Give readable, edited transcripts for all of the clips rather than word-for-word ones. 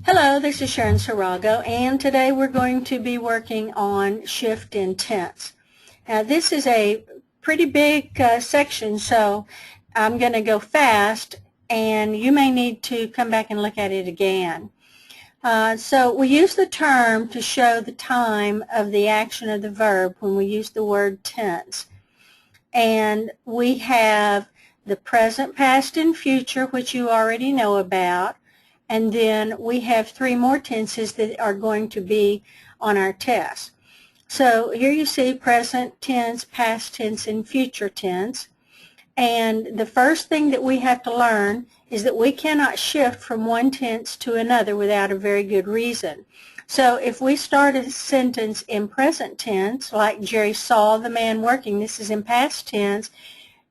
Hello, this is Sharon Sarago, and today we're going to be working on shift in tense. Now, this is a pretty big section, so I'm going to go fast, and you may need to come back and look at it again. So we use the term to show the time of the action of the verb when we use the word tense. And we have the present, past, and future, which you already know about. And then we have three more tenses that are going to be on our test. So here you see present tense, past tense, and future tense. And the first thing that we have to learn is that we cannot shift from one tense to another without a very good reason. So if we start a sentence in present tense, like Jerry saw the man working, this is in past tense,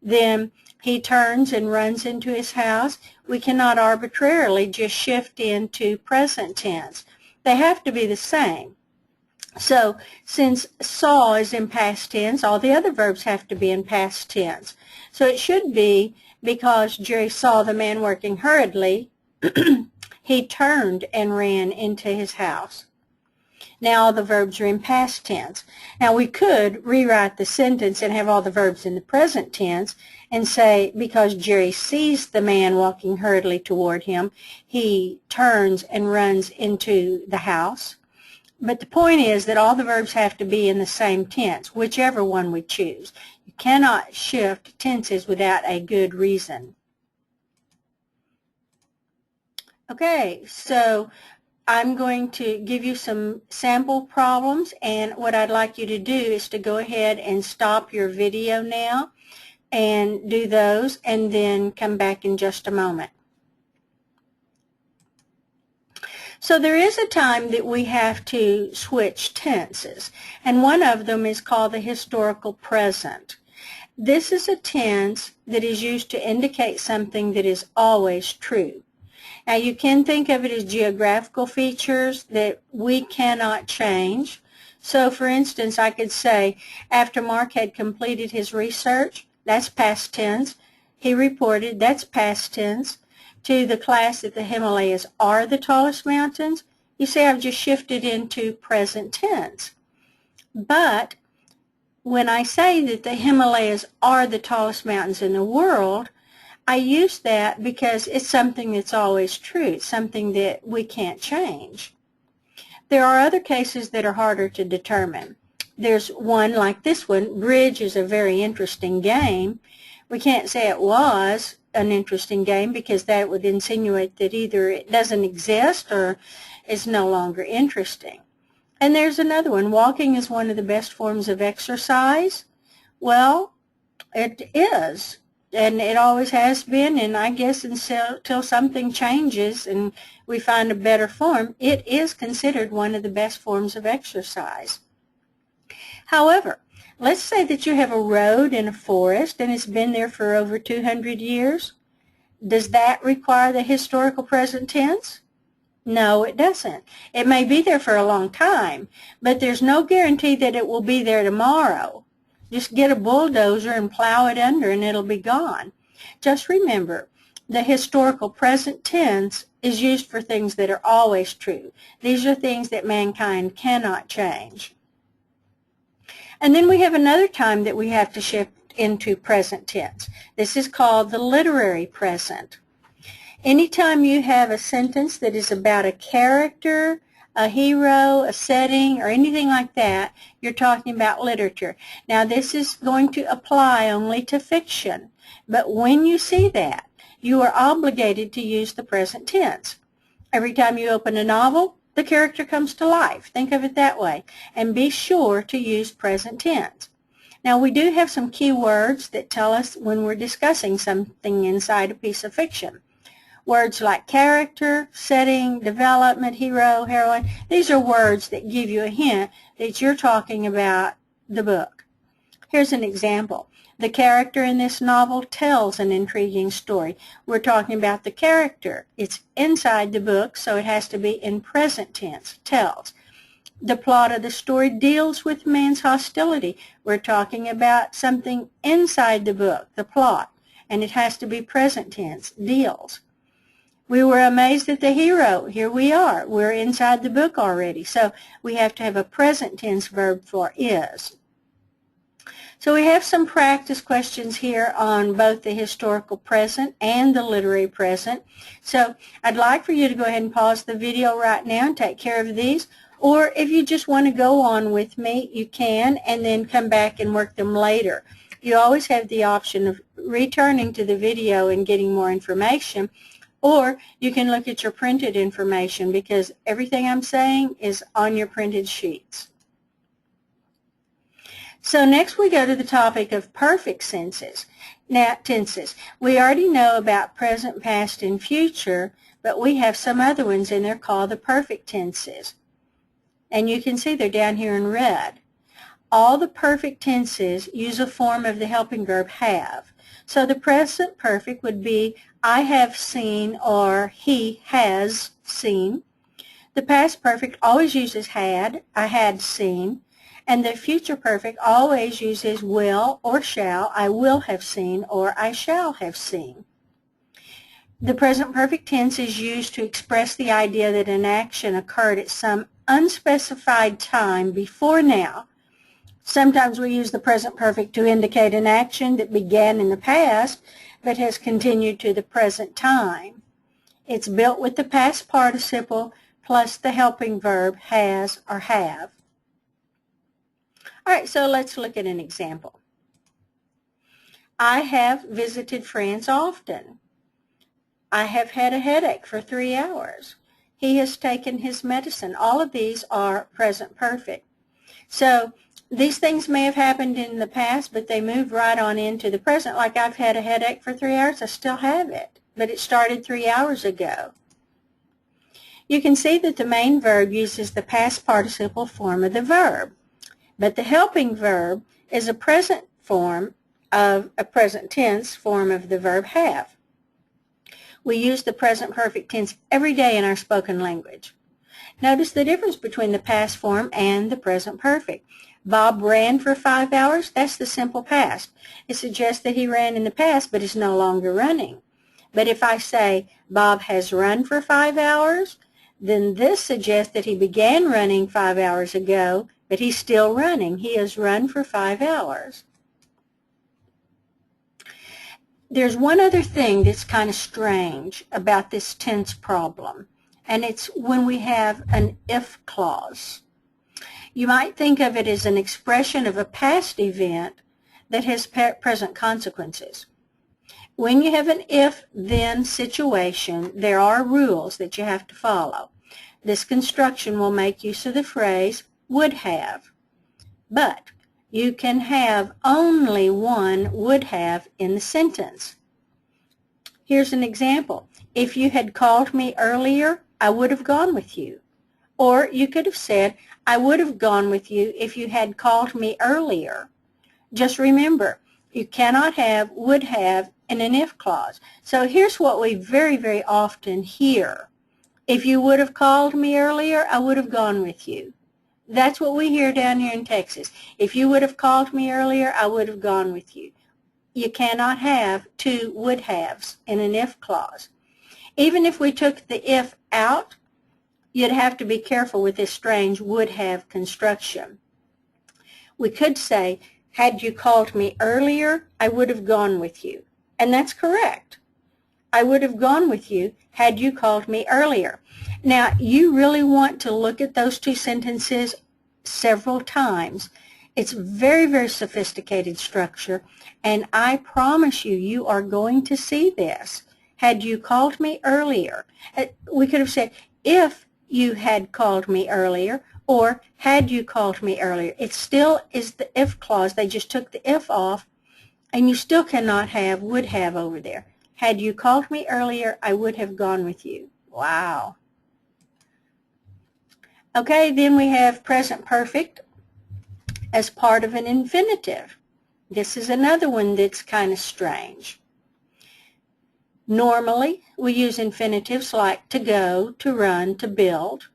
then he turns and runs into his house, we cannot arbitrarily just shift into present tense. They have to be the same. So since saw is in past tense, all the other verbs have to be in past tense. So it should be, because Jerry saw the man working hurriedly, he turned and ran into his house. Now all the verbs are in past tense. Now we could rewrite the sentence and have all the verbs in the present tense and say, because Jerry sees the man walking hurriedly toward him, he turns and runs into the house. But the point is that all the verbs have to be in the same tense, whichever one we choose. You cannot shift tenses without a good reason. Okay, so I'm going to give you some sample problems, and what I'd like you to do is to go ahead and stop your video now and do those, and then come back in just a moment. So there is a time that we have to switch tenses, and one of them is called the historical present. This is a tense that is used to indicate something that is always true. Now you can think of it as geographical features that we cannot change. So for instance, I could say, after Mark had completed his research, that's past tense. He reported, that's past tense, to the class that the Himalayas are the tallest mountains. You see, I've just shifted into present tense. But when I say that the Himalayas are the tallest mountains in the world, I use that because it's something that's always true. It's something that we can't change. There are other cases that are harder to determine. There's one like this one. Bridge is a very interesting game. We can't say it was an interesting game because that would insinuate that either it doesn't exist or is no longer interesting. And there's another one. Walking is one of the best forms of exercise. Well, it is. And it always has been, and I guess until something changes and we find a better form, it is considered one of the best forms of exercise. However, let's say that you have a road in a forest and it's been there for over 200 years. Does that require the historical present tense? No, it doesn't. It may be there for a long time, but there's no guarantee that it will be there tomorrow. Just get a bulldozer and plow it under and it'll be gone. Just remember, the historical present tense is used for things that are always true. These are things that mankind cannot change. And then we have another time that we have to shift into present tense. This is called the literary present. Anytime you have a sentence that is about a character, a hero, a setting, or anything like that, you're talking about literature. Now this is going to apply only to fiction, but when you see that, you are obligated to use the present tense. Every time you open a novel, the character comes to life. Think of it that way, and be sure to use present tense. Now we do have some key words that tell us when we're discussing something inside a piece of fiction. Words like character, setting, development, hero, heroine, these are words that give you a hint that you're talking about the book. Here's an example. The character in this novel tells an intriguing story. We're talking about the character. It's inside the book, so it has to be in present tense, tells. The plot of the story deals with man's hostility. We're talking about something inside the book, the plot, and it has to be present tense, deals. We were amazed at the hero. Here we are. We're inside the book already. So we have to have a present tense verb for is. So we have some practice questions here on both the historical present and the literary present. So I'd like for you to go ahead and pause the video right now and take care of these. Or if you just want to go on with me, you can, and then come back and work them later. You always have the option of returning to the video and getting more information, or you can look at your printed information because everything I'm saying is on your printed sheets. So next we go to the topic of perfect tenses. Now, tenses. We already know about present, past, and future, but we have some other ones, and they're called the perfect tenses. And you can see they're down here in red. All the perfect tenses use a form of the helping verb have. So the present perfect would be I have seen or he has seen. The past perfect always uses had, I had seen. And the future perfect always uses will or shall, I will have seen or I shall have seen. The present perfect tense is used to express the idea that an action occurred at some unspecified time before now. Sometimes we use the present perfect to indicate an action that began in the past but has continued to the present time. It's built with the past participle plus the helping verb has or have. All right, so let's look at an example. I have visited France often. I have had a headache for 3 hours. He has taken his medicine. All of these are present perfect. So these things may have happened in the past, but they move right on into the present. Like I've had a headache for 3 hours. I still have it, but it started 3 hours ago. You can see that the main verb uses the past participle form of the verb. But the helping verb is a present form of a present tense form of the verb have. We use the present perfect tense every day in our spoken language. Notice the difference between the past form and the present perfect. Bob ran for 5 hours. That's the simple past. It suggests that he ran in the past but is no longer running. But if I say Bob has run for 5 hours, then this suggests that he began running 5 hours ago, but he's still running. He has run for 5 hours. There's one other thing that's kind of strange about this tense problem, and it's when we have an if clause. You might think of it as an expression of a past event that has present consequences. When you have an if-then situation, there are rules that you have to follow. This construction will make use of the phrase would have, but you can have only one would have in the sentence. Here's an example. If you had called me earlier, I would have gone with you. Or you could have said, I would have gone with you if you had called me earlier. Just remember, you cannot have would have in an if clause. So here's what we very, very often hear. If you would have called me earlier, I would have gone with you. That's what we hear down here in Texas. If you would have called me earlier, I would have gone with you. You cannot have two would haves in an if clause. Even if we took the if out, you'd have to be careful with this strange would have construction. We could say, had you called me earlier, I would have gone with you. And that's correct. I would have gone with you had you called me earlier. Now, you really want to look at those two sentences several times. It's very, very sophisticated structure, and I promise you, you are going to see this. Had you called me earlier, we could have said, if you had called me earlier, or had you called me earlier. It still is the if clause. They just took the if off, and you still cannot have would have over there. Had you called me earlier, I would have gone with you. Wow. Okay, then we have present perfect as part of an infinitive. This is another one that's kind of strange. Normally, we use infinitives like to go, to run, to build.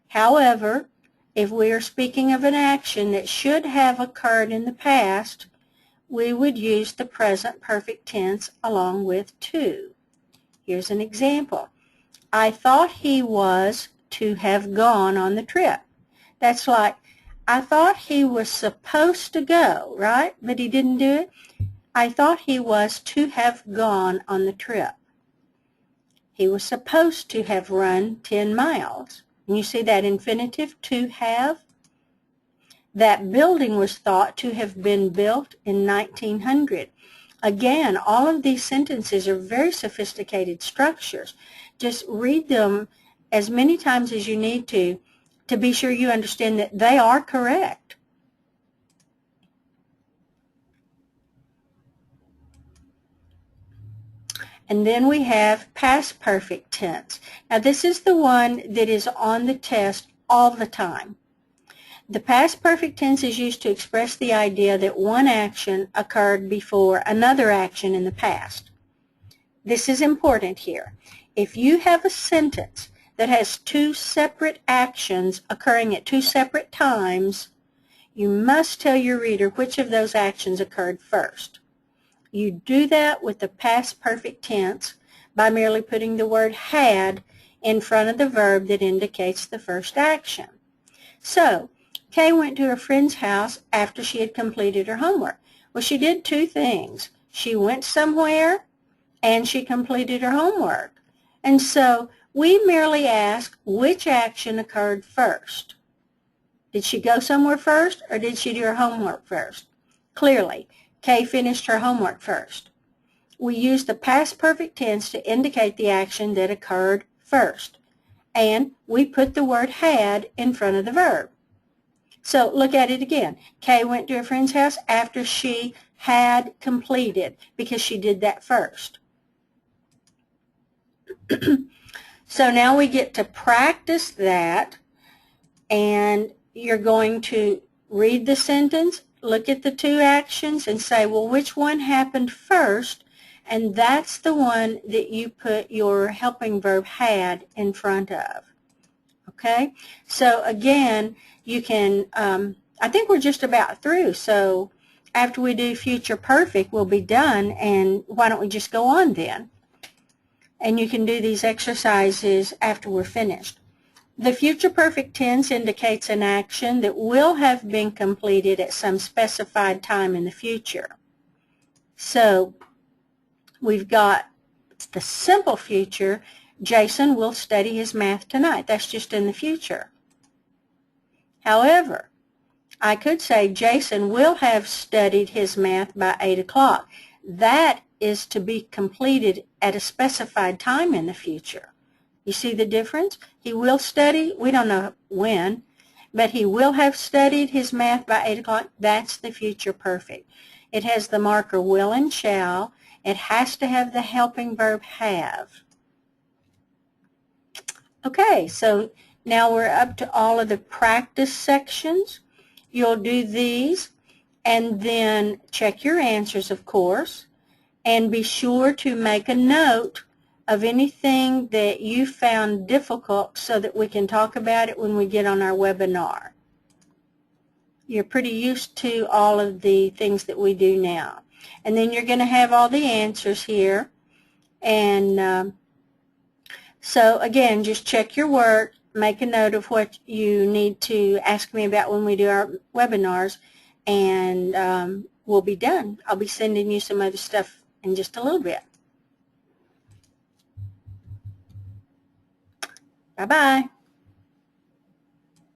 However, if we are speaking of an action that should have occurred in the past, we would use the present perfect tense along with to. Here's an example. I thought he was to have gone on the trip. That's like, I thought he was supposed to go, right? But he didn't do it. I thought he was to have gone on the trip. He was supposed to have run 10 miles. And you see that infinitive, to have? That building was thought to have been built in 1900. Again, all of these sentences are very sophisticated structures. Just read them as many times as you need to be sure you understand that they are correct. And then we have past perfect tense. Now this is the one that is on the test all the time. The past perfect tense is used to express the idea that one action occurred before another action in the past. This is important here. If you have a sentence that has two separate actions occurring at two separate times, you must tell your reader which of those actions occurred first. You do that with the past perfect tense by merely putting the word had in front of the verb that indicates the first action. So, Kay went to her friend's house after she had completed her homework. Well, she did two things. She went somewhere and she completed her homework. And so we merely ask which action occurred first. Did she go somewhere first or did she do her homework first? Clearly, Kay finished her homework first. We use the past perfect tense to indicate the action that occurred first. And we put the word had in front of the verb. So look at it again. Kay went to her friend's house after she had completed because she did that first. So now we get to practice that, and you're going to read the sentence, look at the two actions, and say, well, which one happened first? And that's the one that you put your helping verb had in front of. Okay? So again, you can, I think we're just about through. So after we do future perfect, we'll be done, and why don't we just go on then? And you can do these exercises after we're finished. The future perfect tense indicates an action that will have been completed at some specified time in the future. So we've got the simple future. Jason will study his math tonight. That's just in the future. However, I could say Jason will have studied his math by 8 o'clock. That is to be completed at a specified time in the future. You see the difference? He will study, we don't know when, but he will have studied his math by 8 o'clock. That's the future perfect. It has the marker will and shall. It has to have the helping verb have. Okay, so now we're up to all of the practice sections. You'll do these and then check your answers, of course, and be sure to make a note of anything that you found difficult so that we can talk about it when we get on our webinar. You're pretty used to all of the things that we do now. And then you're going to have all the answers here. And so again, just check your work, make a note of what you need to ask me about when we do our webinars, and we'll be done. I'll be sending you some other stuff in just a little bit. Bye-bye.